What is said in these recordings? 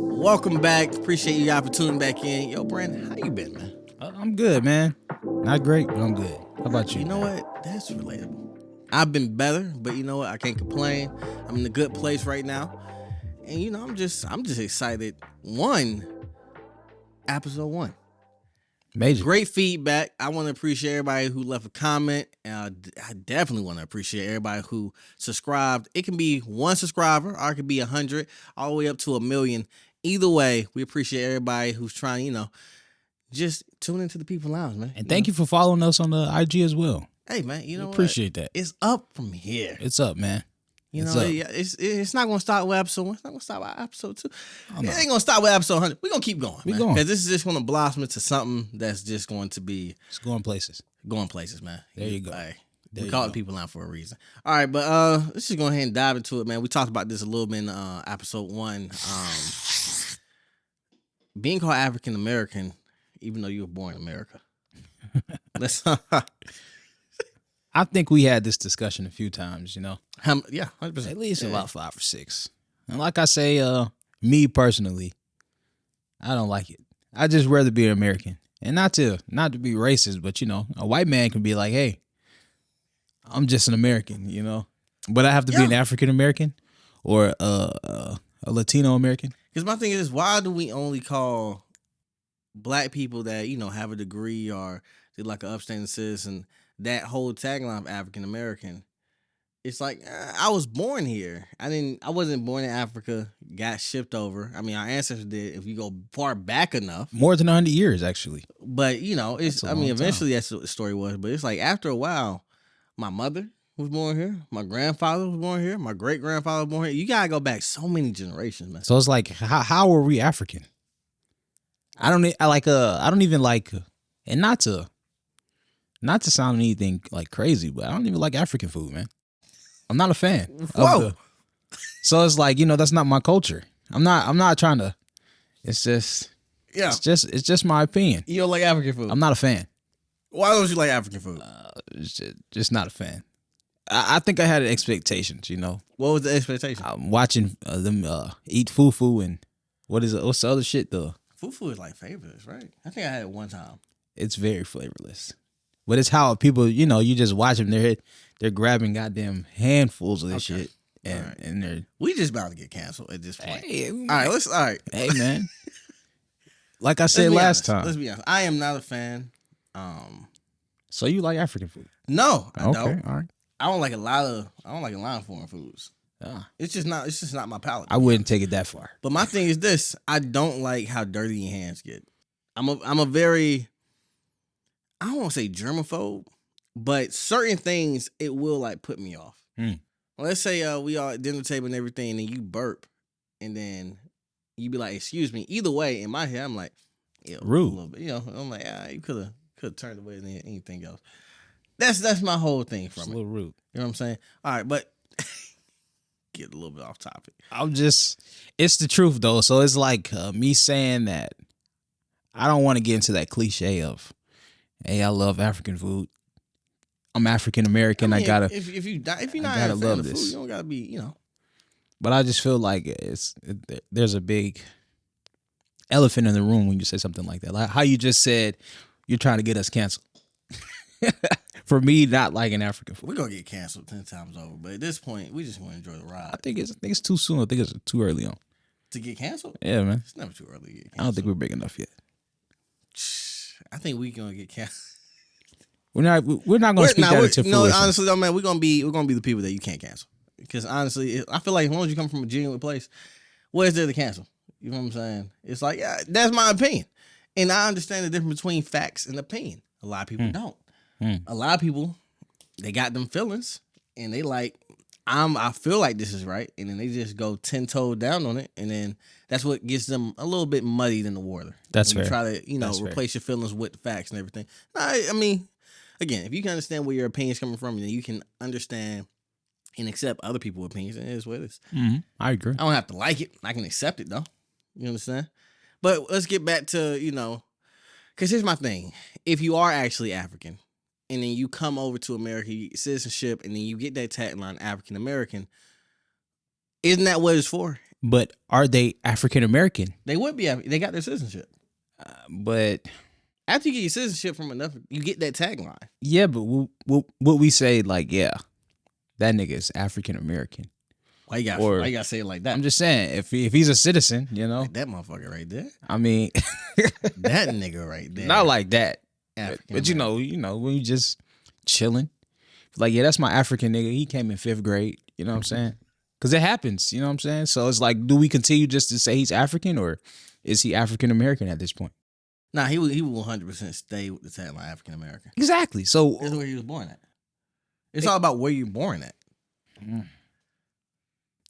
Welcome back. Appreciate you guys for tuning back in. Yo, Bran, how you been, man? I'm good, man. Not great, but I'm good. How about you? You know what? That's relatable. I've been better, but you know what? I can't complain. I'm in a good place right now. And you know, I'm just excited. Episode 1. Major. Great feedback. I want to appreciate everybody who left a comment. And I definitely want to appreciate everybody who subscribed. It can be 1 subscriber, or it could be 100, all the way up to 1 million. Either way, we appreciate everybody who's trying, just tune into the People Lounge, man. And thank you for following us on the IG as well. Hey, man, you know what? Appreciate that. It's up from here. It's up, man. It's not going to start with episode 1. It's not going to start with episode 2. It ain't going to start with episode 100. We're going to keep going, man. Because this is just going to blossom into something that's just going to be... It's going places. Going places, man. There you go. Hey, we call it People Lounge for a reason. All right, but let's just go ahead and dive into it, man. We talked about this a little bit in episode 1. Being called African American, even though you were born in America. Let's... I think we had this discussion a few times, Yeah, 100%. At least about 5 or 6. And like I say, me personally, I don't like it. I just rather be an American. And not to be racist, but a white man can be like, hey, I'm just an American, But I have to be an African American or a Latino American. Because my thing is, why do we only call black people that, have a degree or did like an upstanding citizen, that whole tagline of African American? It's like, I was born here. I wasn't born in Africa, got shipped over. I mean, our ancestors did, if you go far back enough. More than 100 years, actually. But, eventually that's what the story was. But it's like, after a while, my mother was born here. My grandfather was born here. My great-grandfather was born here. You got to go back so many generations, man. So it's like, how are we African? I don't even like, and not to sound anything like crazy, but I don't even like African food, man. I'm not a fan. Whoa. So it's like, that's not my culture. I'm not trying to, it's just my opinion. You don't like African food? I'm not a fan. Why don't you like African food? Just not a fan. I think I had expectations, What was the expectation? I'm watching them eat fufu and what's the other shit though? Fufu is like flavorless, right? I think I had it one time. It's very flavorless. But it's how people, you just watch them. They're grabbing goddamn handfuls of this shit, and they're we just about to get canceled at this point. Hey, all right. Hey, man. Like I said last time, let's be honest. I am not a fan. So you like African food? No, I don't. All right. I don't like a lot of foreign foods. It's just not my palate. I wouldn't take it that far. But my thing is this: I don't like how dirty your hands get. I'm a very, I don't want to say germaphobe, but certain things it will like put me off. Let's say we are at dinner table and everything, and you burp, and then you be like, "Excuse me." Either way, in my head, I'm like, rude. A little bit, I'm like, you could have turned away than anything else. That's my whole thing from it. A little rude. You know what I'm saying? All right, but get a little bit off topic. It's the truth though. So it's like me saying that I don't want to get into that cliche of, hey, I love African food. I'm African American. I gotta. If you're not a fan of food, you don't gotta be. But I just feel like there's a big elephant in the room when you say something like that. Like how you just said, you're trying to get us canceled. For me, not liking African food. We're gonna get canceled 10 times over. But at this point, we just want to enjoy the ride. I think it's too soon. I think it's too early on. To get canceled? Yeah, man. It's never too early to get canceled. I don't think we're big enough yet. I think we're gonna get canceled. We're not gonna speak that into fruition. No, honestly, though, man, we're gonna be the people that you can't cancel. Because honestly, I feel like as long as you come from a genuine place, what is there to cancel? You know what I'm saying? It's like, yeah, that's my opinion, and I understand the difference between facts and opinion. A lot of people don't. A lot of people, they got them feelings, and they like, I feel like this is right, and then they just go 10-toe down on it, and then that's what gets them a little bit muddied in the water. That's when fair. You try to replace your feelings with facts and everything. I mean, again, if you can understand where your opinion's coming from, then you can understand and accept other people's opinions, and it is what it is. I agree. I don't have to like it. I can accept it, though. You understand? But let's get back to, because here's my thing. If you are actually African, and then you come over to American citizenship, and then you get that tagline, African American, isn't that what it's for? But are they African American? They would be. They got their citizenship. But After you get your citizenship from another, you get that tagline. yeah, but what we say like, yeah, that nigga is African American. Why you gotta say it like that? I'm just saying, if he's a citizen, you know, like that motherfucker right there. I mean, that nigga right there. not like that. African But you know, when you just chilling, like, yeah, that's my African nigga. He came in 5th grade. You know what I'm saying? Because it happens. You know what I'm saying? So it's like, do we continue just to say he's African, or is he African American at this point? Nah, he will 100% stay with the tagline African American. Exactly. So that's where he was born at. It's all about where you're born at.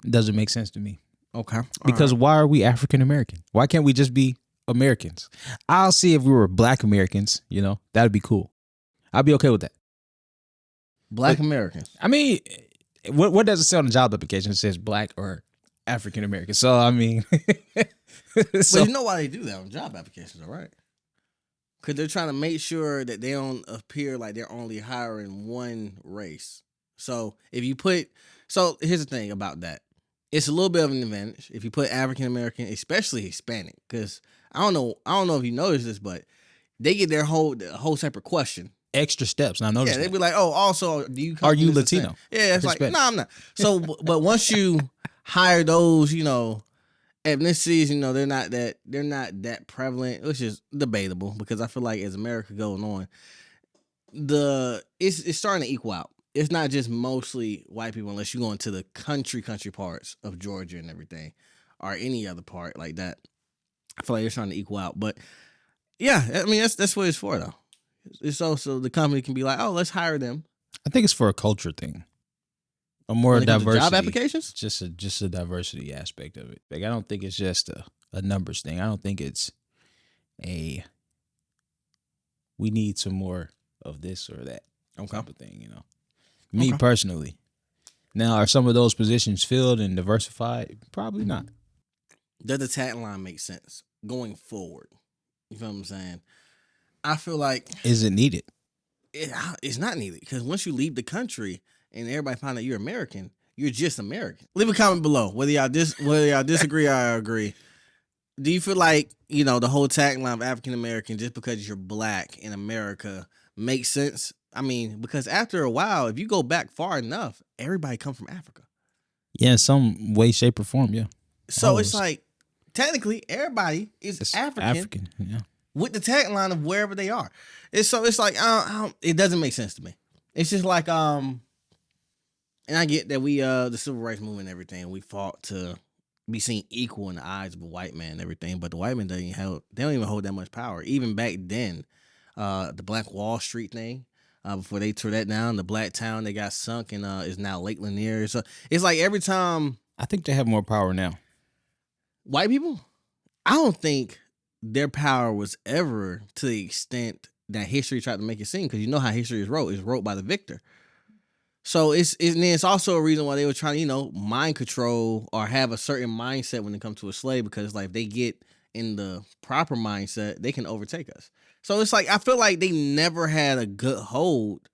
Doesn't make sense to me. Okay. Because why are we African American? Why can't we just be Americans? I'll see if we were Black Americans, you know, that'd be cool. I'd be okay with that. Black Americans. I mean, what does it say on the job application? It says Black or African American. So, I mean. But you know why they do that on job applications, all right? Because they're trying to make sure that they don't appear like they're only hiring one race. So, if you put. So, here's the thing about that. It's a little bit of an advantage if you put African American, especially Hispanic, because I don't know if you noticed this, but they get their whole separate question. Extra steps. Now notice. Yeah, they'd be like, "Oh, also, do you? Are you Latino?" Yeah, it's like, no, I'm not. So, but once you hire those, you know, ethnicities, you know, they're not that prevalent, which is debatable because I feel like as America going on, it's starting to equal out. It's not just mostly white people unless you go into the country parts of Georgia and everything, or any other part like that. I feel like it's trying to equal out. But yeah, I mean that's what it's for though. It's also the company can be like, oh, let's hire them. I think it's for a culture thing, a more diversity. Job applications, just a diversity aspect of it. Like I don't think it's just a numbers thing. I don't think it's we need some more of this or that type of thing. You know. Me personally. Now, are some of those positions filled and diversified? Probably not. Does the tagline make sense going forward? You feel what I'm saying? I feel like... Is it needed? It's not needed. Because once you leave the country and everybody find out you're American, you're just American. Leave a comment below whether y'all disagree or agree. Do you feel like, you know, the whole tagline of African American, just because you're Black in America, makes sense? I mean, because after a while, if you go back far enough, everybody comes from Africa. Yeah, in some way, shape, or form, yeah. So always. It's like, technically, everybody is African yeah. with the tagline of wherever they are. It's like, it doesn't make sense to me. It's just like, and I get that we, the civil rights movement and everything, we fought to be seen equal in the eyes of a white man and everything, but the white man they don't even hold that much power. Even back then, the Black Wall Street thing, before they tore that down, the Black Town they got sunk and is now Lake Lanier. So it's like every time. I think they have more power now. White people? I don't think their power was ever to the extent that history tried to make it seem, because you know how history is wrote. It's wrote by the victor. So it's also a reason why they were trying to, you know, mind control or have a certain mindset when it comes to a slave, because it's like if they get in the proper mindset, they can overtake us. So it's like I feel like they never had a good hold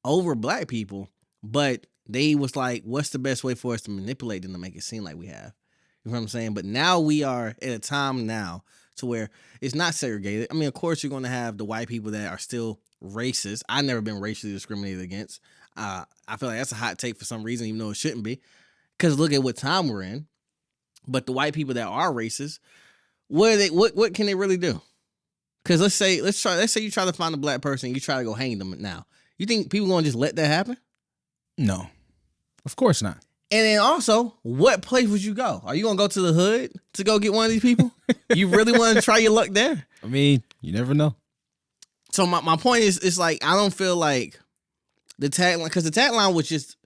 over Black people, but they was like, what's the best way for us to manipulate them to make it seem like we have? You know what I'm saying? But now we are at a time now to where it's not segregated. I mean, of course, you're going to have the white people that are still racist. I've never been racially discriminated against. I feel like that's a hot take for some reason, even though it shouldn't be, because look at what time we're in. But the white people that are racist, what can they really do? Because let's say you try to find a Black person, you try to go hang them now. You think people going to just let that happen? No, of course not. And then also, what place would you go? Are you going to go to the hood to go get one of these people? You really want to try your luck there? I mean, you never know. So my point is, it's like, I don't feel like the tagline, because the tagline was just,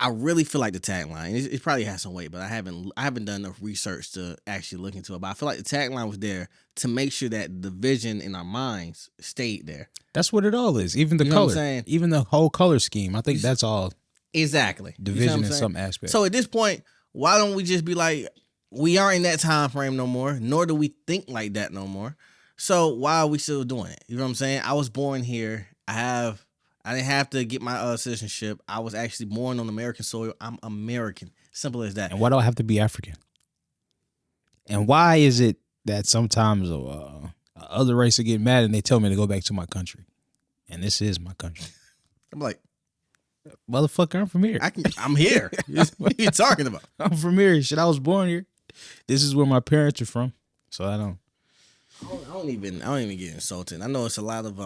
I really feel like the tagline, it probably has some weight, but I haven't done enough research to actually look into it. But I feel like the tagline was there to make sure that the vision in our minds stayed there. That's what it all is. Even the color, even the whole color scheme. I think that's all. Exactly. Division in some aspect. So at this point, why don't we just be like, we aren't in that time frame no more, nor do we think like that no more. So why are we still doing it? You know what I'm saying? I was born here. I didn't have to get my citizenship. I was actually born on American soil. I'm American. Simple as that. And why do I have to be African? And why is it that sometimes other race will get mad and they tell me to go back to my country, and this is my country? I'm like, motherfucker, I'm from here. I'm here. What are you talking about? I'm from here. Shit, I was born here. This is where my parents are from. So I don't even get insulted. I know it's a lot of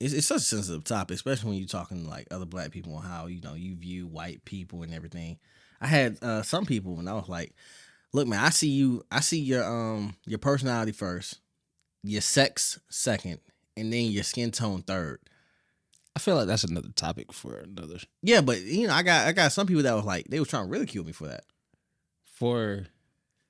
it's such a sensitive topic, especially when you're talking to like other black people and how you view white people and everything. I had some people and I was like, look, man, I see your personality first, your sex second, and then your skin tone third. I feel like that's another topic for another. Yeah, but I got some people that was like, they was trying to ridicule me for that. For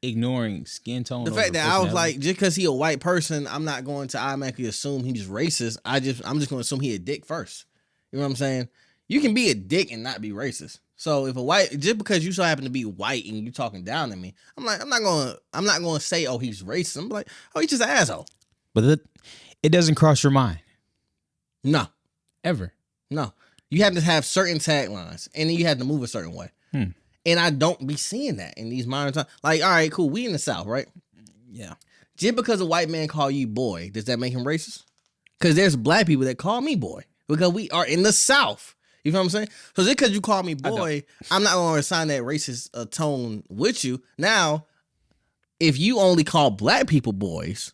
ignoring skin tone. The fact that I was like, just because he a white person, I'm not going to automatically assume he's racist. I'm just going to assume he a dick first. You know what I'm saying? You can be a dick and not be racist. So if just because you so happen to be white and you talking down to me, I'm not going to say, oh, he's racist. I'm like, oh, he's just an asshole. But it doesn't cross your mind. No. Ever. No. You have to have certain taglines and then you have to move a certain way. And I don't be seeing that in these modern times. Like, all right, cool. We in the South, right? Yeah. Just because a white man call you boy, does that make him racist? Because there's black people that call me boy because we are in the South. You know what I'm saying? So just because you call me boy, I'm not going to assign that racist tone with you. Now, if you only call black people boys,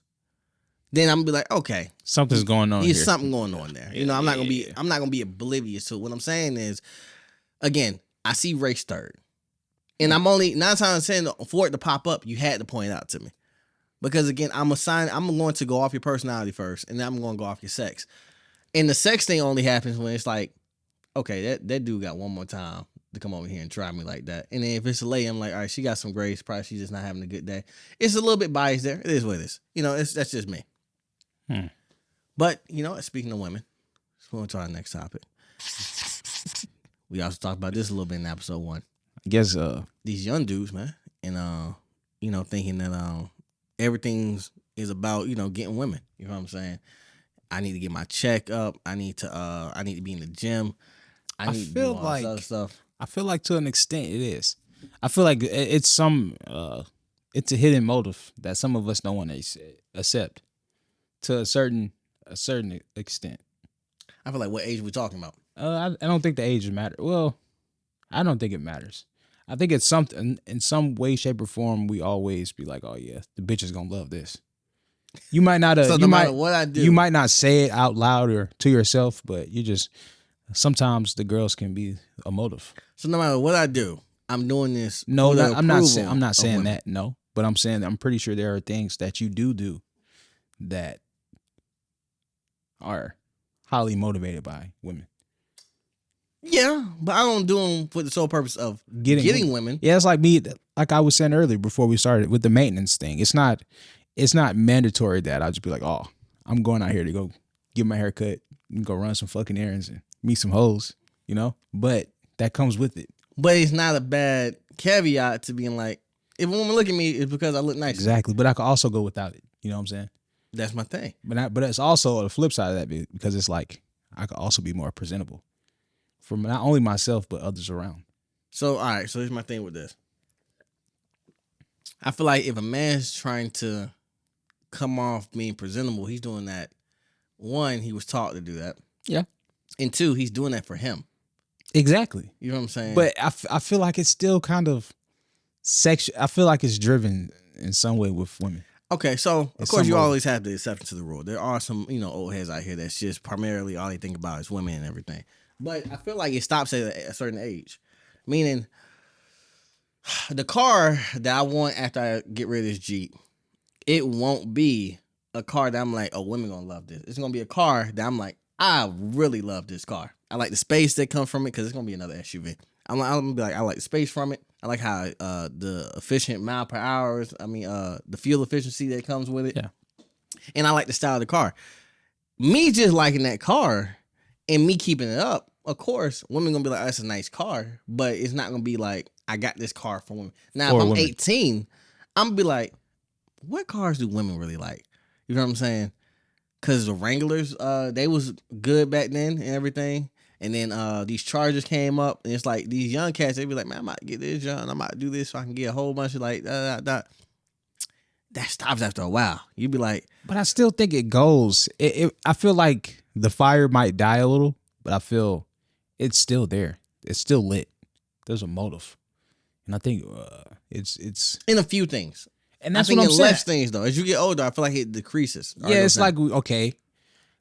then I'm gonna be like, okay, something's going on. There's something going on there. I'm not gonna be oblivious to it. What I'm saying is, again, I see race third. And I'm only 9 times 10 for it to pop up. You had to point it out to me, because again, I'm going to go off your personality first, and then I'm going to go off your sex. And the sex thing only happens when it's like, okay, that dude got one more time to come over here and try me like that. And then if it's a lady, I'm like, all right, she got some grace. Probably she's just not having a good day. It's a little bit biased there. It is what it is. That's just me. But speaking of women, let's go on to our next topic. We also talked about this a little bit in episode 1. I guess these young dudes, man, and thinking that everything is about getting women. You know what I'm saying? I need to get my check up. I need to be in the gym. I need to do all this other stuff. I feel like to an extent it is. I feel like it's a hidden motive that some of us don't want to accept to a certain extent. I feel like, what age are we talking about? I don't think the age matters. Well, I don't think it matters. I think it's something in some way, shape, or form. We always be like, "Oh yeah, the bitch is gonna love this." You might not. So no matter what I do, you might not say it out loud or to yourself, but you just sometimes the girls can be a motive. So no matter what I do, I'm doing this. No, I'm not saying that. No, but I'm saying that I'm pretty sure there are things that you do that are highly motivated by women. Yeah, but I don't do them for the sole purpose of getting women. Yeah, it's like me, like I was saying earlier before we started with the maintenance thing. It's not mandatory that I'll just be like, oh, I'm going out here to go get my hair cut and go run some fucking errands and meet some hoes, But that comes with it. But it's not a bad caveat to being like, if a woman look at me, it's because I look nice. Exactly, but I could also go without it. You know what I'm saying? That's my thing. But it's also the flip side of that, because it's like I could also be more presentable for not only myself but others around. So all right, so here's my thing with this. I feel like if a man's trying to come off being presentable, he's doing that. 1, he was taught to do that. Yeah. And 2, he's doing that for him. Exactly. You know what I'm saying? But I feel like it's still kind of sexual. I feel like it's driven in some way with women. Okay, so of course you always have the exception to the rule. There are some, old heads out here that's just primarily all they think about is women and everything. But I feel like it stops at a certain age. Meaning, the car that I want after I get rid of this Jeep, it won't be a car that I'm like, oh, women gonna love this. It's gonna be a car that I'm like, I really love this car. I like the space that comes from it, because it's gonna be another SUV. I'm gonna be like, I like the space from it. I like how the efficient mile per hour, the fuel efficiency that comes with it. Yeah. And I like the style of the car. Me just liking that car and me keeping it up, of course, women gonna be like, oh, that's a nice car, but it's not gonna be like, I got this car for women. Now, if I'm 18, I'm gonna be like, what cars do women really like? You know what I'm saying? Because the Wranglers, they was good back then and everything. And then these Chargers came up, and it's like these young cats, they be like, man, I might get this, John. I might do this so I can get a whole bunch of like, that stops after a while. You'd be like, But I still think it goes. I feel like the fire might die a little, but I feel it's still there. It's still lit. There's a motive, and I think it's in a few things. and that's I think what I'm in saying. less things though. As you get older, I feel like it decreases. Yeah, it's like okay,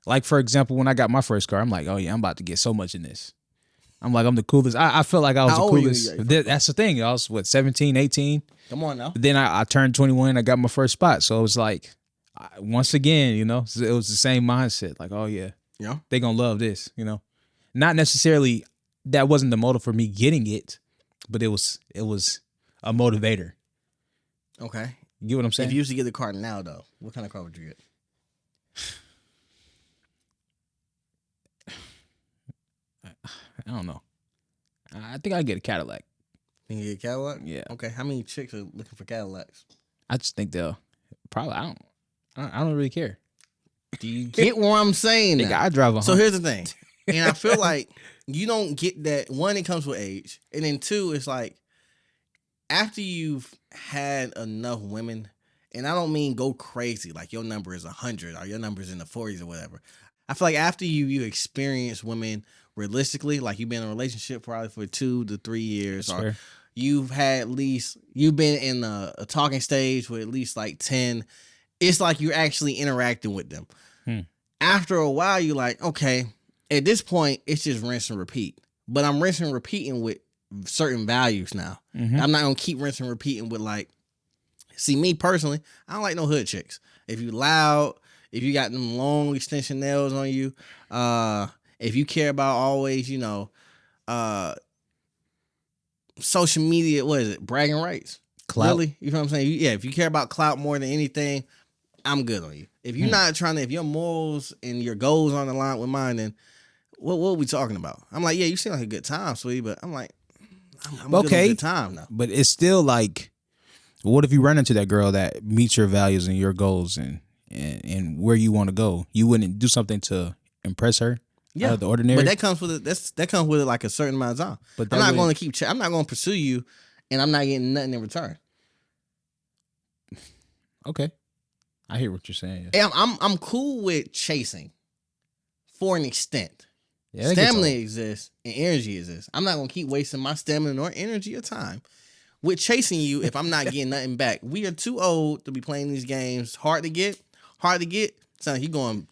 like for example, when I got my first car, I'm like, oh yeah, I'm about to get so much in this. I'm like, I'm the coolest. I feel like I was How the old were you coolest. when you got your That's the thing. I was, 17, 18. Come on now. But then I turned 21. I got my first spot. So it was like, once again, it was the same mindset. Like, oh, yeah, Yeah. they going to love this, Not necessarily, that wasn't the motive for me getting it, but it was a motivator. Okay. You get what I'm saying? If you used to get the car now, though, what kind of car would you get? I don't know. I think I'd get a Cadillac. Think you get a Cadillac? Yeah. Okay. How many chicks are looking for Cadillacs? I just think they'll probably, I don't really care. Do you get what I'm saying? Nigga, Now? I drive a So Honda. here's the thing. And I feel like you don't get that. One, it comes with age. And then two, it's like after you've had enough women, and I don't mean go crazy, like your number is 100 or your number is in the 40s or whatever. I feel like after you experience women realistically, like you've been in a relationship probably for 2 to 3 years, That's or fair. you've been in a talking stage with at least like 10, it's like you're actually interacting with them. After a while, you're like, okay, at this point, it's just rinse and repeat. But I'm rinsing and repeating with certain values now. Mhm. I'm not going to keep rinsing and repeating with like, see, me personally, I don't like no hood chicks. If you loud, if you got them long extension nails on you, if you care about always, social media, what is it? Bragging rights. Clout. Really? You know what I'm saying? Yeah, if you care about clout more than anything, I'm good on you. If you're not trying to, if your morals and your goals on the line with mine, then what are we talking about? I'm like, yeah, you seem like a good time, sweetie, but I'm like, I'm good on a good time now. But it's still like, what if you run into that girl that meets your values and your goals and where you want to go? You wouldn't do something to impress her? Yeah, out of the ordinary. But that comes with that comes with like a certain amount of time. But I'm not going to I'm not going to pursue you, and I'm not getting nothing in return. Okay, I hear what you're saying. Yeah. I'm cool with chasing, for an extent. Yeah, Stamina exists and energy exists. I'm not going to keep wasting my stamina nor energy or time with chasing you if I'm not getting nothing back. We are too old to be playing these games. Hard to get. So you going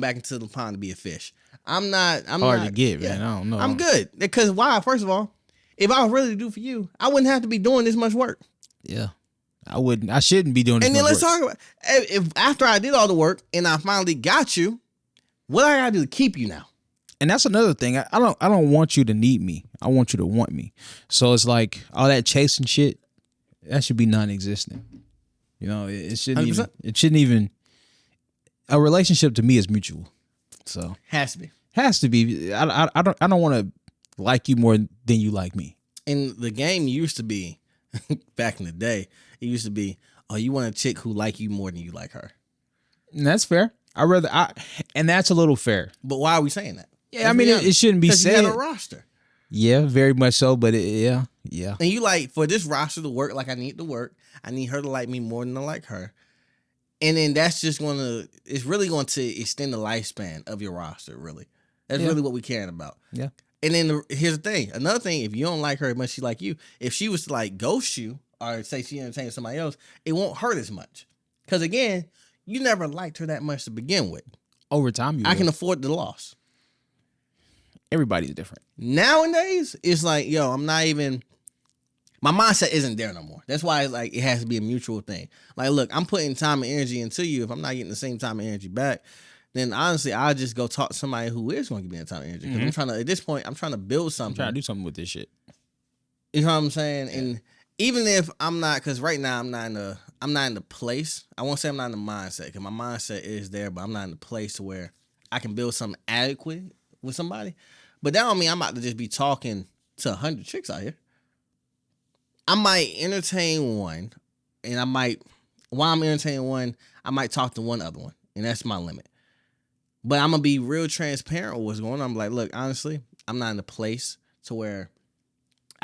back into the pond to be a fish. I'm not hard to get, man. I don't know. I'm good. Because why? First of all, if I was really to do for you, I wouldn't have to be doing this much work. Yeah. I shouldn't be doing this and then much let's work. talk about if after I did all the work and I finally got you, what I gotta do to keep you now? And that's another thing. I don't want you to need me. I want you to want me. So it's like all that chasing shit, that should be non-existent. It shouldn't 100%. even a relationship to me is mutual. So Has to be. I don't want to like you more than you like me. And the game used to be back in the day, it used to be, oh, you want a chick who like you more than you like her. And that's fair. And that's a little fair. But why are we saying that? Yeah, I mean, it shouldn't be said. You had a roster. Yeah, very much so. But yeah. And you like, for this roster to work like I need to work, I need her to like me more than I like her. And then that's just it's really going to extend the lifespan of your roster, really. That's really what we're caring about. Yeah. And then here's the thing. Another thing, if you don't like her as much as she like you, if she was to like ghost you or say she entertained somebody else, it won't hurt as much. Because again, you never liked her that much to begin with. Over time, I can afford the loss. Everybody's different. Nowadays, it's like, yo, I'm not even, my mindset isn't there no more. That's why it's like it has to be a mutual thing. Like, look, I'm putting time and energy into you. If I'm not getting the same time and energy back, then honestly, I'll just go talk to somebody who is going to give me that time and energy. Because I'm trying to, at this point, I'm trying to build something. I'm trying to do something with this shit. You know what I'm saying? Yeah. And even if I'm not, because right now I'm not in the place. I won't say I'm not in the mindset, because my mindset is there, but I'm not in the place to where I can build something adequate with somebody. But that don't mean I'm about to just be talking to 100 chicks out here. I might entertain one, and while I'm entertaining one, I might talk to one other one, and that's my limit. But I'm going to be real transparent with what's going on. I'm like, look, honestly, I'm not in the place to where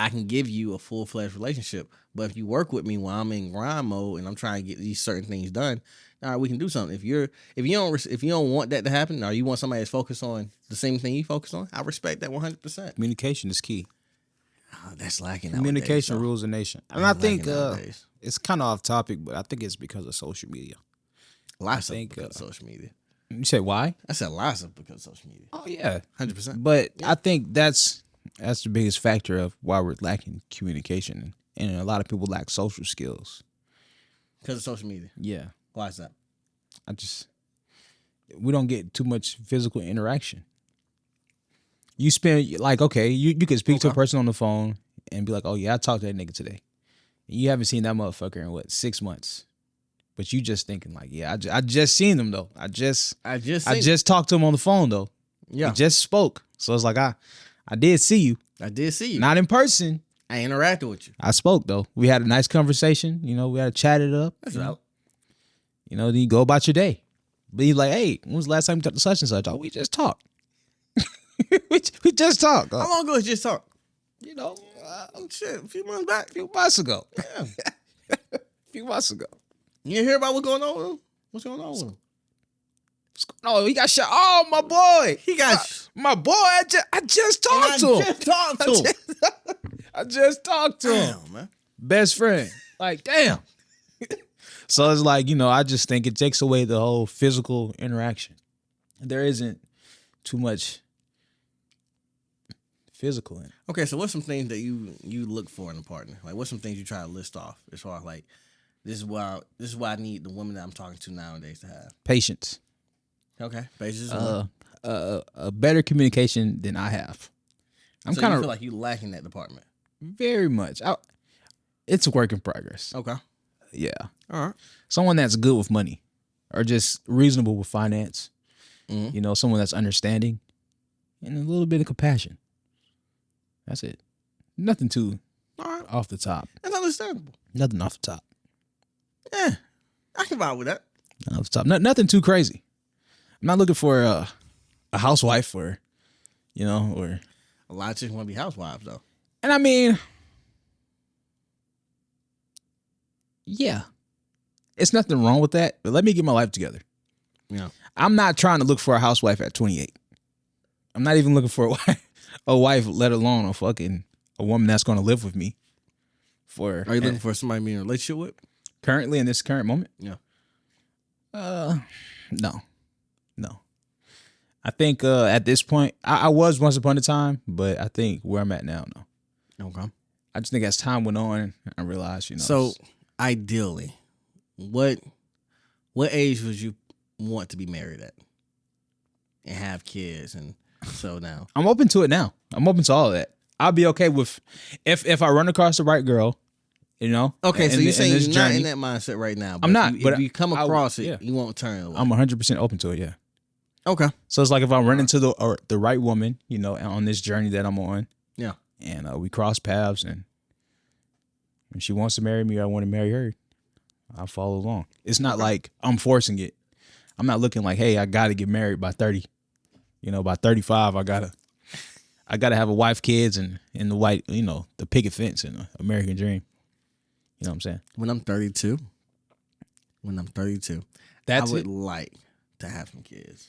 I can give you a full-fledged relationship. But if you work with me while I'm in grind mode and I'm trying to get these certain things done, all right, we can do something. If you don't want that to happen, or you want somebody that's focused on the same thing you focus on, I respect that 100%. Communication is key. Oh, that's lacking. Communication nowadays, rules a nation. And I think nowadays. it's kind of off topic, but I think it's because of social media. Lots of because of social media. You say why? I said lots of because of social media. Oh yeah, 100%. But I think that's the biggest factor of why we're lacking communication, and a lot of people lack social skills Because of social media. Yeah, Why is that? we don't get too much physical interaction. You spend like you can speak to a person on the phone and be like, oh yeah, I talked to that nigga today. And you haven't seen that motherfucker in 6 months. But you just thinking like, yeah, I just seen him though. I just talked to him on the phone though. Yeah. We just spoke. So it's like I did see you. I did see you. Not in person. I interacted with you. I spoke though. We had a nice conversation. We had to chat it up. That's out. Then you go about your day. But he's like, hey, when was the last time you talked to such and such? Oh, we just talked. we just talked. How long ago was just talk? Shit, A few months back. a few months ago. Yeah. A few months ago. You didn't hear about what's going on with him? What's going on with him? Oh, he got shot. Oh, my boy. He got my boy. I just talked to him. I just talked to him. Damn, man. Best friend. Like, damn. So it's like, I just think it takes away the whole physical interaction. There isn't too much physical in it. Okay, so what's some things that you look for in a partner? Like, what's some things you try to list off as far as like, this is why I need the woman that I'm talking to nowadays to have? Patience. Okay, patience. A better communication than I have. I'm kind of feel like you lack in that department. Very much. It's a work in progress. Okay. Yeah. All right. Someone that's good with money, or just reasonable with finance. Mm-hmm. Someone that's understanding, and a little bit of compassion. That's it. Nothing too off the top. That's understandable. Nothing off the top. Yeah, I can vibe with that. Off the top. Nothing too crazy. I'm not looking for a housewife or. A lot of chicks want to be housewives though. And I mean, yeah, it's nothing wrong with that. But let me get my life together. Yeah, I'm not trying to look for a housewife at 28. I'm not even looking for a wife, let alone a woman that's going to live with me. Are you looking for somebody to be in a relationship with? Currently, in this current moment? Yeah. No. I think at this point, I was once upon a time, but I think where I'm at now, no. Okay. I just think as time went on, I realized, So, ideally, what age would you want to be married at and have kids and so now? I'm open to it now. I'm open to all of that. I'll be okay with if I run across the right girl, Okay, so you're saying you're not journey, in that mindset right now. But I'm not. If you come across it, yeah. you won't turn away. I'm 100% open to it. Yeah. Okay. So it's like if I run into the right woman, on this journey that I'm on. Yeah. And we cross paths, and when she wants to marry me, or I want to marry her, I'll follow along. It's not like I'm forcing it. I'm not looking like, hey, I got to get married by 30. By 35, I gotta have a wife, kids, and the white, the picket fence and the American dream. You know what I'm saying? When I'm 32, I would like to have some kids.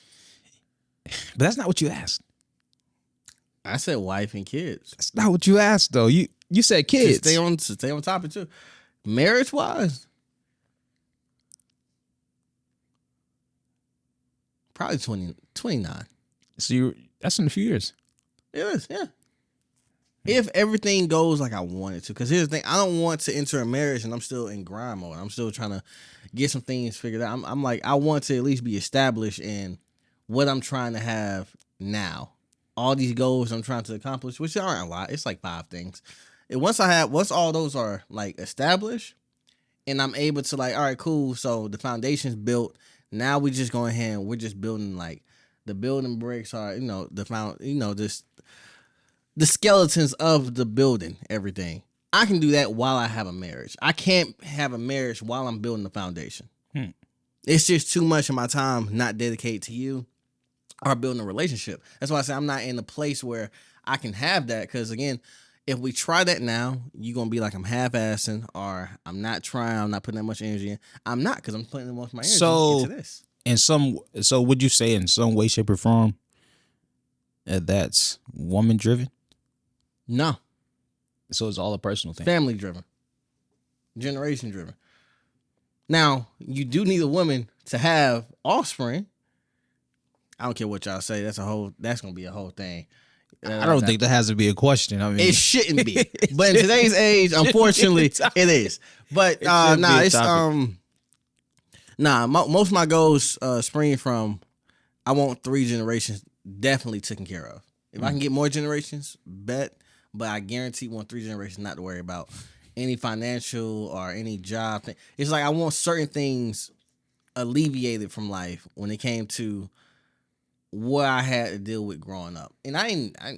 But that's not what you asked. I said wife and kids. That's not what you asked, though. You said kids. To stay on topic too. Marriage wise, probably 29. So that's in a few years. It is, yeah. If everything goes like I want it to. Because here's the thing, I don't want to enter a marriage and I'm still in grind mode. I'm still trying to get some things figured out. I'm like, I want to at least be established in what I'm trying to have now. All these goals I'm trying to accomplish, which aren't a lot. It's like 5 things. And once all those are like established and I'm able to like, all right, cool. So the foundation's built. Now we just go ahead and we're just building like the building bricks are, the skeletons of the building, everything. I can do that while I have a marriage. I can't have a marriage while I'm building the foundation. It's just too much of my time not dedicated to you or building a relationship. That's why I say I'm not in a place where I can have that. Because again, if we try that now, you're gonna be like I'm half-assing, or I'm not trying. I'm not putting that much energy in. I'm not, because I'm putting most of my energy into this. So would you say in some way, shape, or form that's woman driven? No, So it's all a personal thing. family driven, generation driven. Now, you do need a woman to have offspring. I don't care what y'all say. That's gonna be a whole thing. I don't think that has to be a question. I mean, it shouldn't be, but in today's age, unfortunately, it is. But most of my goals spring from I want 3 generations definitely taken care of. If I can get more generations, bet. But I guarantee 3 generations not to worry about any financial or any job thing. It's like I want certain things alleviated from life when it came to what I had to deal with growing up. And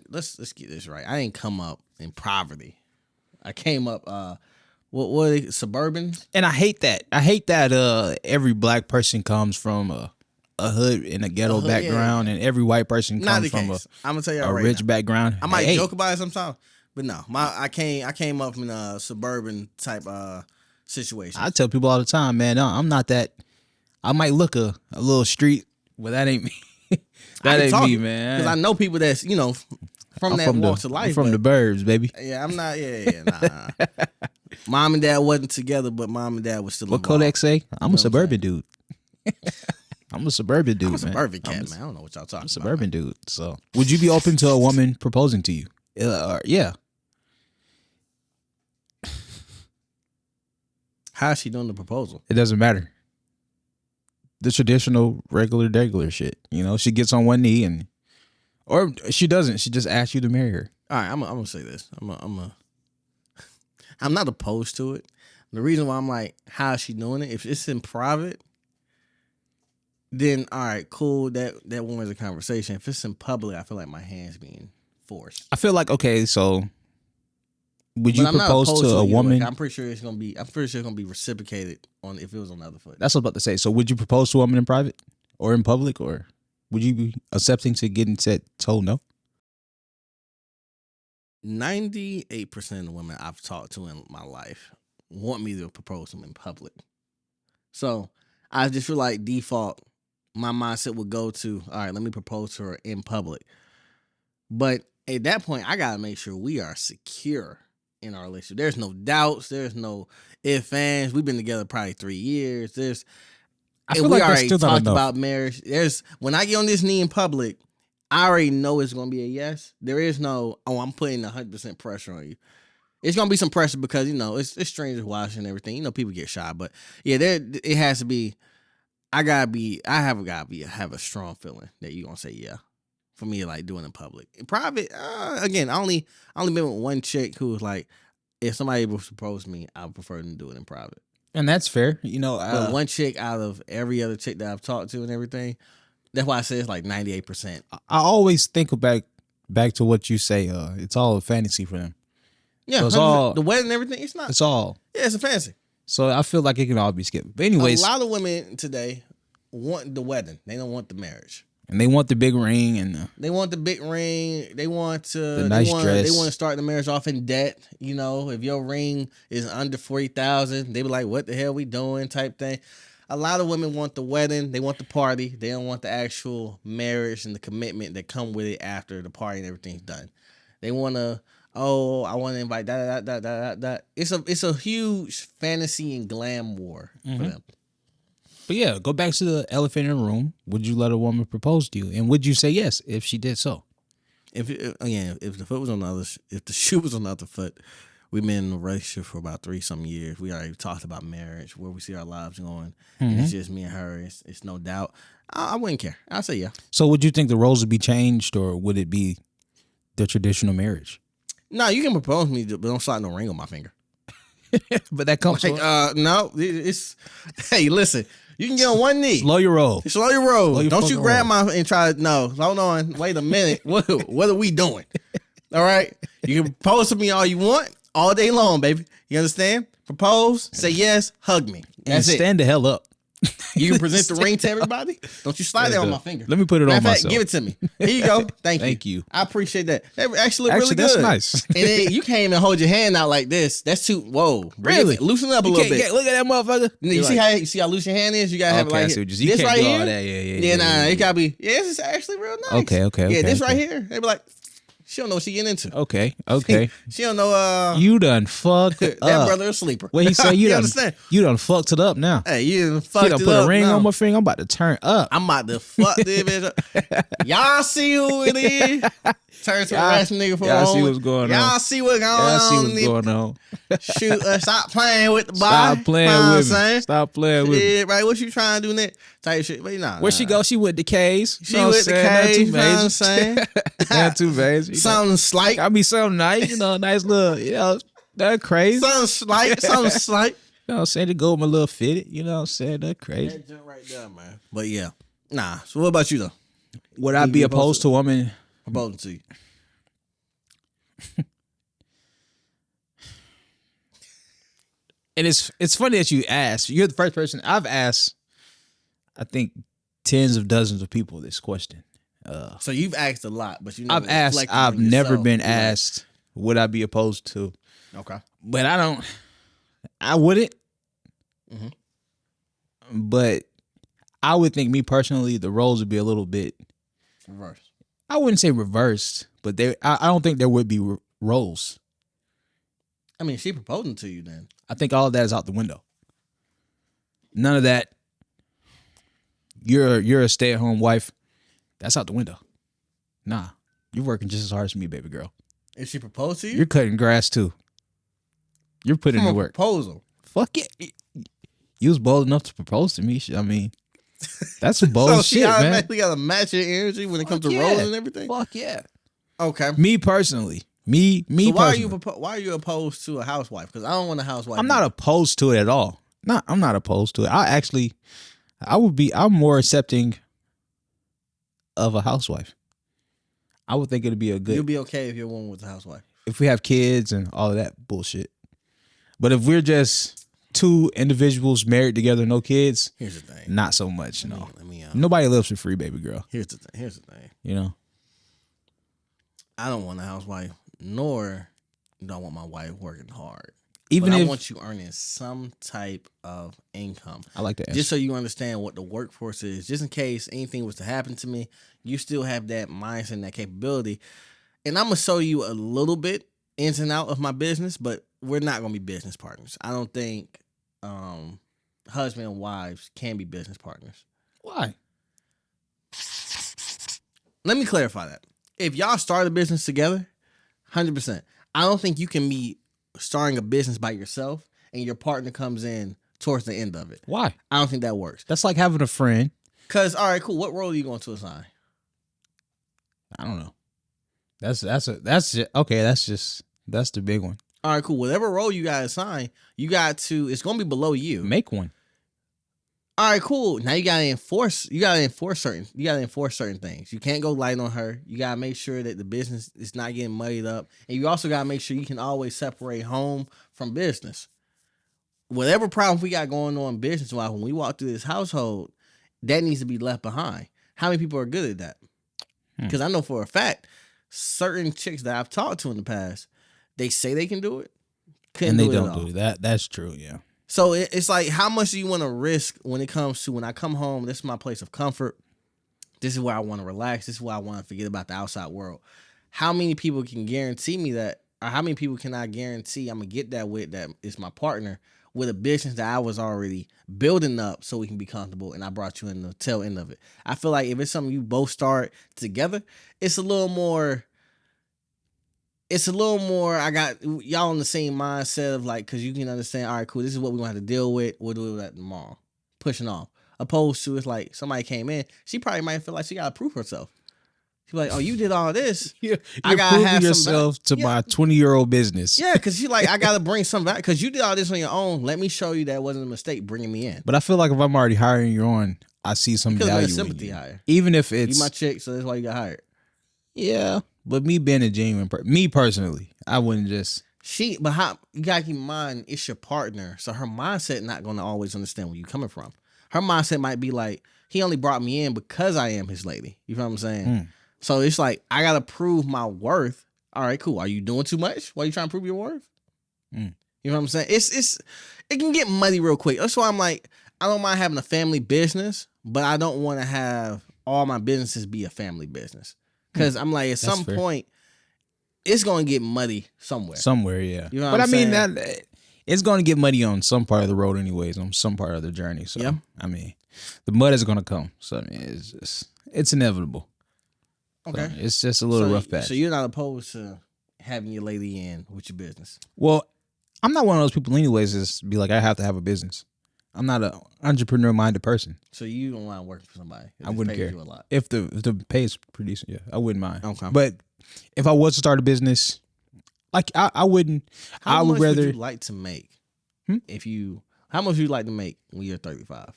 let's get this right. I didn't come up in poverty. I came up suburban. And I hate that. Every black person comes from a hood in a ghetto background, and every white person comes from I'm gonna tell you a rich background. I might joke about it sometimes, but no, I came up in a suburban type situation. I tell people all the time, man, no, I'm not that. I might look a little street, but that ain't me. That ain't me, man. Because I know people that's from that walks of life. I'm from the burbs, baby. Yeah, I'm not. Nah. Mom and dad wasn't together, but mom and dad was still. What involved. Kodak say? I'm a suburban dude. I'm a suburban dude. I'm a suburban cat, man. I don't know what y'all talking about. Suburban dude. So, would you be open to a woman proposing to you? Yeah. How's she doing the proposal? It doesn't matter. The traditional, regular shit. She gets on one knee or she doesn't. She just asks you to marry her. All right, I'm gonna say this. I'm not opposed to it. The reason why I'm like, how is she doing it? If it's in private, then all right, cool. That warrants a conversation. If it's in public, I feel like my hand's being forced. I feel like, okay, so would you propose to a woman? I'm pretty sure it's gonna be reciprocated on if it was on the other foot. That's what I was about to say. So would you propose to a woman in private or in public, or would you be accepting to getting told no? 98% of the women I've talked to in my life want me to propose to them in public. So I just feel like default, my mindset would go to, all right, let me propose to her in public. But at that point, I gotta make sure we are secure in our relationship. There's no doubts. There's no ifs, ands. We've been together probably 3 years. I feel like that's already still not talked enough. about marriage. When I get on this knee in public, I already know it's gonna be a yes. There is no, I'm putting 100% pressure on you. It's gonna be some pressure because it's strangers watching and everything. People get shy, but yeah, it has to be. I have a strong feeling that you're gonna say yeah. For me, like doing it in public. In private, again, I only been with one chick who was like, if somebody was to propose to me, I would prefer them to do it in private. And that's fair. But one chick out of every other chick that I've talked to and everything, that's why I say it's like 98%. I always think back to what you say. It's all a fantasy for them. Yeah, so it's all the wedding and everything. It's not. It's all. Yeah, it's a fantasy. So I feel like it can all be skipped. But anyways, a lot of women today want the wedding. They don't want the marriage. And they want the big ring they want the big ring. They want the nice dress. They want to start the marriage off in debt. If your ring is under $40,000, they be like, "What the hell we doing?" type thing. A lot of women want the wedding. They want the party. They don't want the actual marriage and the commitment that come with it after the party and everything's done. They want to. Oh, I want to invite that. It's a huge fantasy and glam war for them. But yeah, go back to the elephant in the room. Would you let a woman propose to you, and would you say yes if she did so? If the foot was on the other, if the shoe was on the other foot, we've been in a relationship for about 3-some years. We already talked about marriage, where we see our lives going, and it's just me and her. It's no doubt. I wouldn't care. I'll say yeah. So would you think the roles would be changed, or would it be the traditional marriage? No, you can propose to me, but don't slide no ring on my finger. But that comes no. It's hey, listen. You can get on one knee. Slow your roll. Don't you grab my and try. No, hold on. Wait a minute. What are we doing? All right. You can propose to me all you want, all day long, baby. You understand? Propose, say yes, hug me. That's it. Stand the hell up. You can present the ring to everybody. Don't you slide that on my finger. Let me put it Matter on of fact, myself. give it to me. Here you go. Thank you. I appreciate that. That actually look really good. That's nice. And then you can't even hold your hand out like this. That's too. Whoa, Really? Loosen it up a little bit. Look at that motherfucker. You see how loose your hand is. You gotta have it like you this can't right do here. all that. Yeah. It gotta be. Yeah, this is actually real nice. Okay. Yeah, this right here. They be like, she don't know what she getting into. Okay. She don't know. You done fucked that up. brother a sleeper. What he say? You done understand? You done fucked it up now. Hey, you done fucked She done it put up a ring now. on my finger. I'm about to turn up. I'm about to fuck this bitch up. Y'all see who it is? Turn to a wrestling nigga for a moment. Y'all see what's going on. Y'all see what's going on. Y'all see what's going on. Shoot, stop playing with the body. Stop playing with me. Stop playing with me. Yeah, right. What you trying to do next? Type shit. But nah. Where she go? She with the K's. She with the K's. You know what I'm saying? Not too bad. Something slight. Gotta be something nice. Nice little, that's crazy. Something slight. You know what I'm saying? To go with my little fitted. You know what I'm saying? That's crazy. That jump right there, man. But yeah. Nah. So what about you though? Would I be opposed to a woman proposing to you? And it's funny that you asked. You're the first person I've asked, I think, tens of dozens of people this question. So you've asked a lot, but you I've asked. I've never been asked, would I be opposed to? Okay. But I wouldn't. Mm-hmm. But I would think, me personally, the roles would be a little bit reversed. I wouldn't say reversed, but I don't think there would be roles. I mean, she proposing to you then. I think all of that is out the window. None of that. You're a stay-at-home wife. That's out the window. Nah, you're working just as hard as me, baby girl. If she proposed to you, you're cutting grass too. You're putting in the work. Proposal. Fuck it. You was bold enough to propose to me. I mean, that's some bold shit, man. So she automatically got to match your energy when it comes to roles and everything. Fuck yeah. Okay. Me personally. Me. So why are you opposed to a housewife? Because I don't want a housewife. I'm not opposed to it at all. I'm not opposed to it. I'm more accepting of a housewife. I would think it'd be a good. You'll be okay if you're one with a housewife. If we have kids and all of that bullshit. But if we're just two individuals married together, no kids. Here's the thing. Not so much. No. Nobody lives for free, baby girl. Here's the thing. You know. I don't want a housewife, nor do I want my wife working hard. Even but if I want you earning some type of income. I like that. Just so you understand what the workforce is. Just in case anything was to happen to me, you still have that mindset and that capability. And I'm going to show you a little bit ins and out of my business, but we're not going to be business partners. I don't think husband and wives can be business partners. Why? Let me clarify that. If y'all start a business together, 100%. I don't think you can be starting a business by yourself and your partner comes in towards the end of it. Why? I don't think that works. That's like having a friend. Because, all right, cool. What role are you going to assign? I don't know. That's the big one. All right, cool. Whatever role you got to assign, it's going to be below you. Make one. All right, cool. Now you gotta enforce certain things. You can't go light on her. You gotta make sure that the business is not getting muddied up. And you also gotta make sure you can always separate home from business. Whatever problems we got going on business-wise, when we walk through this household, that needs to be left behind. How many people are good at that? Because I know for a fact, certain chicks that I've talked to in the past, they say they can do it, and they don't do that. That's true, yeah. So it's like, how much do you want to risk when it comes to when I come home, this is my place of comfort. This is where I want to relax. This is where I want to forget about the outside world. How many people can guarantee me that, or how many people can I guarantee I'm going to get that with, that is my partner, with a business that I was already building up so we can be comfortable, and I brought you in the tail end of it. I feel like if it's something you both start together, it's a little more, I got y'all in the same mindset of like, because you can understand, all right, cool, this is what we're going to have to deal with. We'll do that tomorrow. Pushing off. Opposed to, it's like somebody came in, she probably might feel like she got to prove herself. She's like, oh, you did all this. You're proving yourself to my 20-year-old business. Yeah, because she's like, I got to bring something back. Because you did all this on your own. Let me show you that wasn't a mistake bringing me in. But I feel like if I'm already hiring you on, I see some value in sympathy you. hire. Even if it's... You my chick, so that's why you got hired. Yeah, but me being a genuine person, me personally, I wouldn't just... But how, you got to keep in mind, it's your partner. So her mindset not going to always understand where you're coming from. her mindset might be like, he only brought me in because I am his lady. You know what I'm saying? So it's like, I got to prove my worth. All right, cool. Are you doing too much? Why are you trying to prove your worth? You know what I'm saying? It can get muddy real quick. That's why I'm like, I don't mind having a family business, but I don't want to have all my businesses be a family business. Because I'm like, at some point, it's going to get muddy somewhere. Somewhere, yeah. You know but what I'm I mean, saying? it's going to get muddy on some part of the road anyways, on some part of the journey. So, yeah. I mean, the mud is going to come. So, I mean, it's inevitable. Okay. So it's just a little rough patch. So you're not opposed to having your lady in with your business? Well, I'm not one of those people anyways that's be like, I have to have a business. I'm not an entrepreneur-minded person. So you don't mind working for somebody? I wouldn't care. You a lot. If the pay is pretty decent, yeah, I wouldn't mind. Okay. But if I was to start a business, like I wouldn't. How I would much rather. would you like to make? How much would you like to make when you're 35?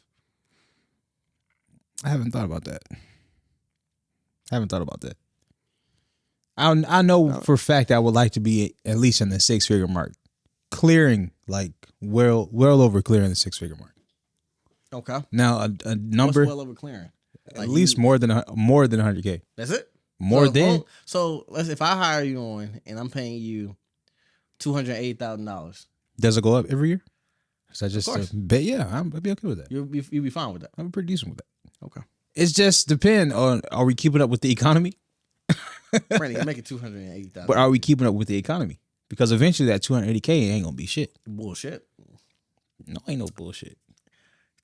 I haven't thought about that. I know for a fact I would like to be at least in the 6-figure mark, clearing like well over clearing the 6-figure mark. Okay. Now a number What's well over clearing? Like at least more than 100K. That's it. So if I hire you on and I'm paying you $280,000, does it go up every year? Is that just of course. Yeah, I'd be okay with that. You'll be fine with that. I'd be pretty decent with that. Okay. It's just depend on, are we keeping up with the economy? Brandon, you're making $280,000. But are we keeping up with the economy? Because eventually that $280K ain't gonna be shit. Bullshit. No, ain't no bullshit.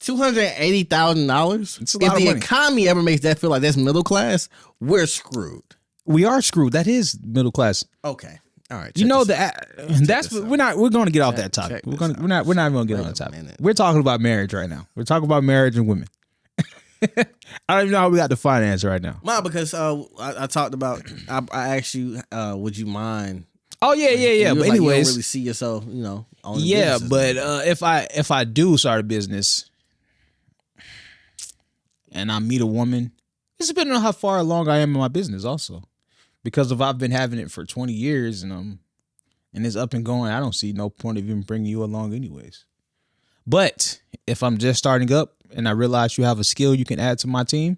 $280,000. It's a lot if of the money. economy ever makes that feel like that's middle class, we're screwed. We are screwed. That is middle class. Okay. All right. You know we're going to get off that topic. We're not even going to get on that topic. We're talking about marriage right now. We're talking about marriage and women. I don't even know how we got the finance right now. No, because I talked about. I asked you, would you mind? Oh yeah. But anyways, you don't really see yourself, owning businesses. But if I do start a business and I meet a woman, it's depending on how far along I am in my business also. Because if I've been having it for 20 years and it's up and going, I don't see no point of even bringing you along anyways. But if I'm just starting up and I realize you have a skill you can add to my team,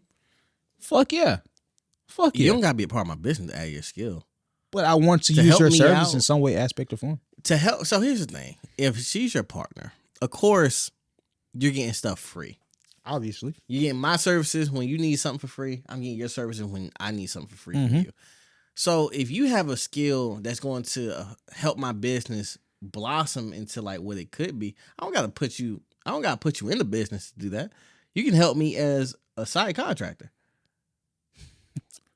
fuck yeah. You don't gotta be a part of my business to add your skill. But I want to use your service in some way, aspect, or form. To help. So here's the thing: if she's your partner, of course, you're getting stuff free. Obviously, you're getting my services when you need something for free. I'm getting your services when I need something for free from you. So if you have a skill that's going to help my business blossom into like what it could be, I don't gotta put you in the business to do that. You can help me as a side contractor.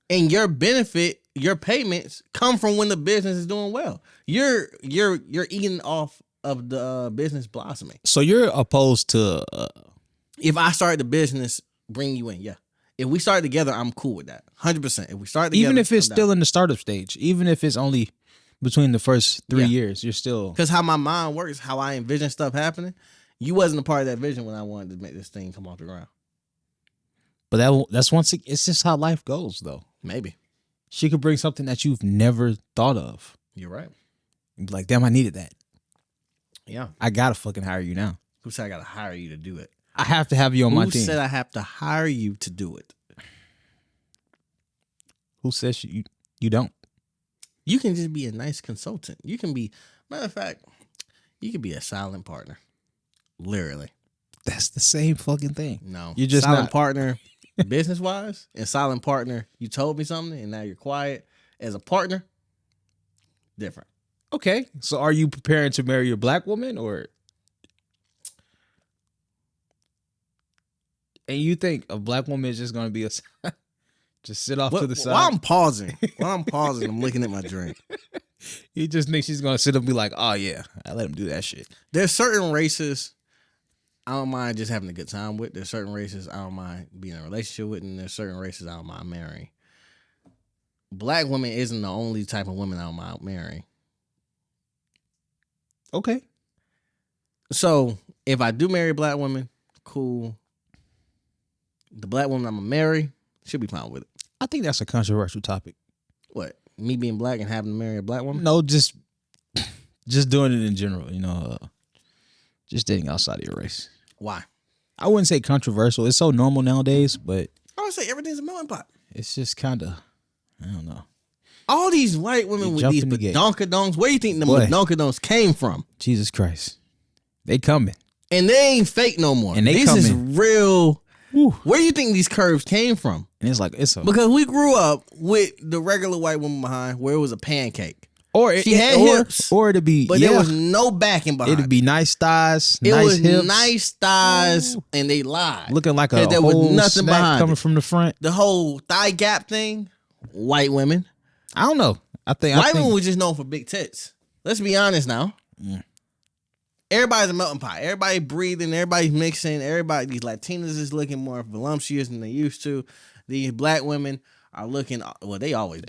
And your benefit, your payments come from when the business is doing well. You're eating off of the business blossoming. So you're opposed to if I start the business, bring you in, yeah. If we start together, I'm cool with that. 100%. If we start together, even if it's still in the startup stage, even if it's only between the first 3 years, you're still, because how my mind works, how I envision stuff happening. You wasn't a part of that vision when I wanted to make this thing come off the ground. But that's it's just how life goes, though. Maybe she could bring something that you've never thought of. You're right. You'd be like, damn, I needed that. Yeah, I gotta fucking hire you now. Who said I gotta hire you to do it? I have to have you on my team. Who said I have to hire you to do it? Who says you don't? You can just be a nice consultant. You can be, matter of fact, you can be a silent partner. Literally. That's the same fucking thing. No. You're just silent not. Partner business wise, and silent partner, you told me something and now you're quiet. As a partner, different. Okay. So are you preparing to marry a black woman or? And you think a black woman is just going to be just sit off to the side? While I'm pausing, I'm looking at my drink. You just think she's going to sit up and be like, oh yeah, I let him do that shit. There's certain races I don't mind just having a good time with. There's certain races I don't mind being in a relationship with, and there's certain races I don't mind marrying. Black women isn't the only type of women I don't mind marrying. Okay. So if I do marry a black woman, cool. The black woman I'm gonna marry, she'll be fine with it. I think that's a controversial topic. What? Me being black and having to marry a black woman? No, just doing it in general, just dating outside of your race. Why? I wouldn't say controversial. It's so normal nowadays, but I would say everything's a melting pot. it's just kind of, I don't know. All these white women with these badonkadonks, where do you think the badonkadonks came from? Jesus Christ. They coming. And they ain't fake no more. And this is real. Woo. Where do you think these curves came from? And it's like, because we grew up with the regular white woman behind where it was a pancake. Or she had hips. Or it'd be, but there was no backing behind. It'd be nice thighs, nice hips. Nice thighs, and they lied. Looking like a there whole was nothing snack behind coming from the front. The whole thigh gap thing, white women. I don't know. I think white women were just known for big tits. Let's be honest now. Yeah. Everybody's a melting pot. Everybody breathing. Everybody's mixing. Everybody, these Latinas is looking more voluptuous than they used to. These black women are looking. Well, they always look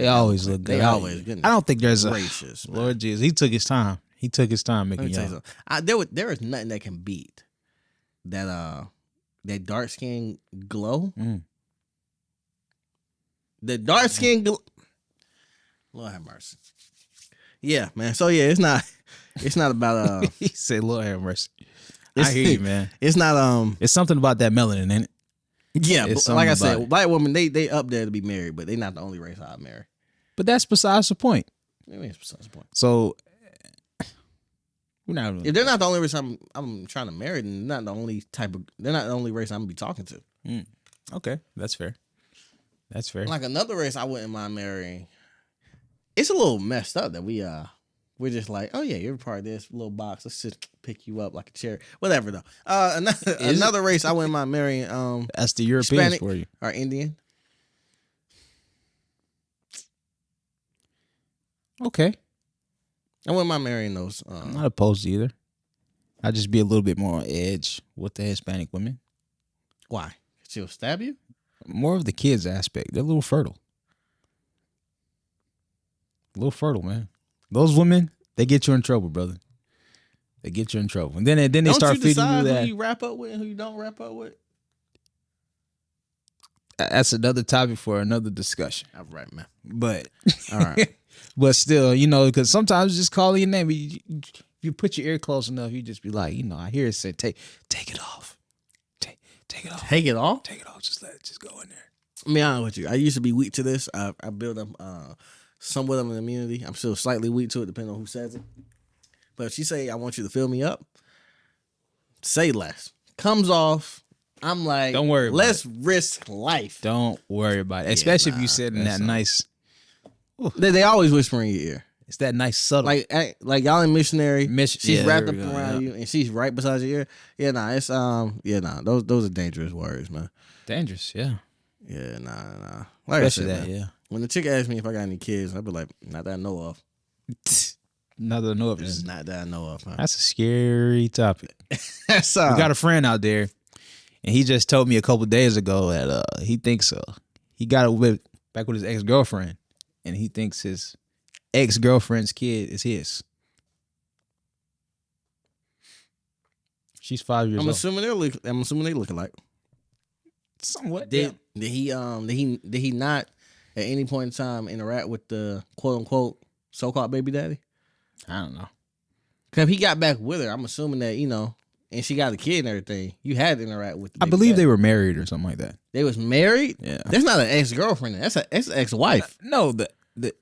good. They always good. I don't think there's gracious. Man. Lord Jesus, he took his time. He took his time making y'all. There is nothing that can beat that dark skin glow. The dark skin glow. Lord have mercy. Yeah, man. So yeah, it's not about he said, Lord have mercy. I hear you, man. It's not it's something about that melanin, ain't it? Yeah, but like I said, black women, they up there to be married, but they not the only race I'd marry. But that's besides the point. It's besides the point. So we're not. If they're not the only race I'm trying to marry, then they're not the only race I'm gonna be talking to. Okay, that's fair. That's fair. Like another race I wouldn't mind marrying. It's a little messed up that we're just like, oh yeah, you're part of this little box. Let's just pick you up like a chair. Whatever though. Another race I wouldn't mind marrying. That's the Europeans Hispanic for you. Or Indian. Okay. I wouldn't mind marrying those. I'm not opposed to either. I'd just be a little bit more on edge with the Hispanic women. Why? She'll stab you? More of the kids aspect. They're a little fertile. A little fertile, man. Those women, they get you in trouble, brother. They get you in trouble. And then they start feeding you that. Who you wrap up with and who you don't wrap up with? That's another topic for another discussion. All right, man. But all right. But still, because sometimes just calling your name, you put your ear close enough, you just be like, I hear it say, take it off. Take it off. Take it off? Take it off. Just let it just go in there. I'll be honest with you. I used to be weak to this. I built up somewhat of an immunity. I'm still slightly weak to it, depending on who says it. But if she say, I want you to fill me up, say less. Comes off, I'm like, don't worry. Let's risk life. Don't worry about it. Especially if you sit in that nice. They always whisper in your ear. It's that nice subtle. Like y'all in missionary. She's wrapped up around you and she's right beside your ear. Yeah, it's those are dangerous words, man. Dangerous, yeah. Yeah, nah. Like especially I said, that, man, when the chick asks me if I got any kids, I'd be like, not that I know of. Not that I know of. Not that I know of. Man. That's a scary topic. We got a friend out there, and he just told me a couple days ago that he thinks he got it back with his ex-girlfriend, and he thinks his ex-girlfriend's kid is his. She's 5 years old. I'm assuming they look alike. Somewhat. Did he not at any point in time interact with the quote unquote so-called baby daddy? I don't know. Cause if he got back with her, I'm assuming that and she got a kid and everything. You had to interact with. I believe they were married or something like that. They was married. Yeah, that's not an ex-girlfriend. That's an ex-wife. No, the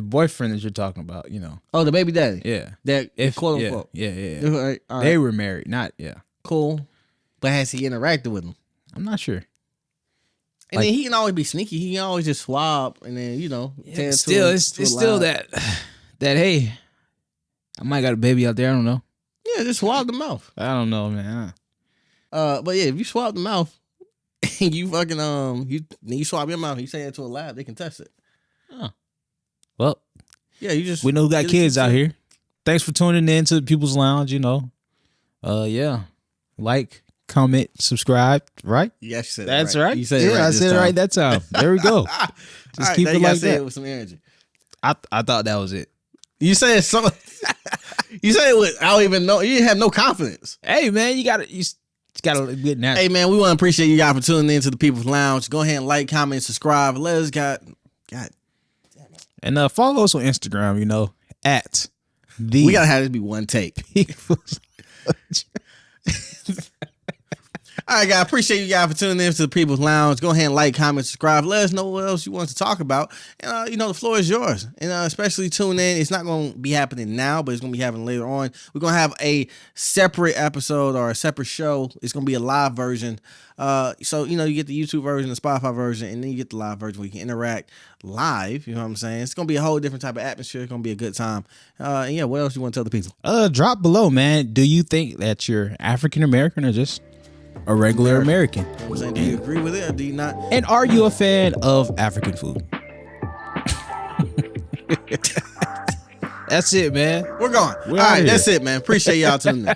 boyfriend that you're talking about. Oh, the baby daddy. Yeah, that quote unquote. Yeah. All right. They were married. Not cool. But has he interacted with him? I'm not sure. And then he can always be sneaky. He can always just swab and then it's still that hey, I might got a baby out there. I don't know. Yeah, just swab the mouth. I don't know, man. But yeah, if you swab the mouth and you fucking you swab your mouth, you send it to a lab, they can test it. Oh. Well, yeah, we know who got kids out here. Thanks for tuning in to the People's Lounge. Yeah, like, comment, subscribe, right? Yes, you said that's right. You said it right. I said it right that time. There we go. Just keep it like that with some energy. I thought that was it. You said so. You said it with I don't even know. You didn't have no confidence. Hey man, you gotta get natural. Hey man, we want to appreciate you guys for tuning in to the People's Lounge. Go ahead and like, comment, subscribe. Let us God. And follow us on Instagram. At the. We gotta have this be one take. All right, guys. Appreciate you guys for tuning in to the People's Lounge. Go ahead and like, comment, subscribe. Let us know what else you want to talk about. And, the floor is yours. And especially tune in. It's not going to be happening now, but it's going to be happening later on. We're going to have a separate episode or a separate show. It's going to be a live version. So, you get the YouTube version, the Spotify version, and then you get the live version where you can interact live. You know what I'm saying? It's going to be a whole different type of atmosphere. It's going to be a good time. And yeah, what else you want to tell the people? Drop below, man. Do you think that you're African American or just a regular American? You know what I'm saying? Do you agree with it or do you not? And are you a fan of African food? That's it, man. We're gone. All right, that's it, man. Appreciate y'all tuning in.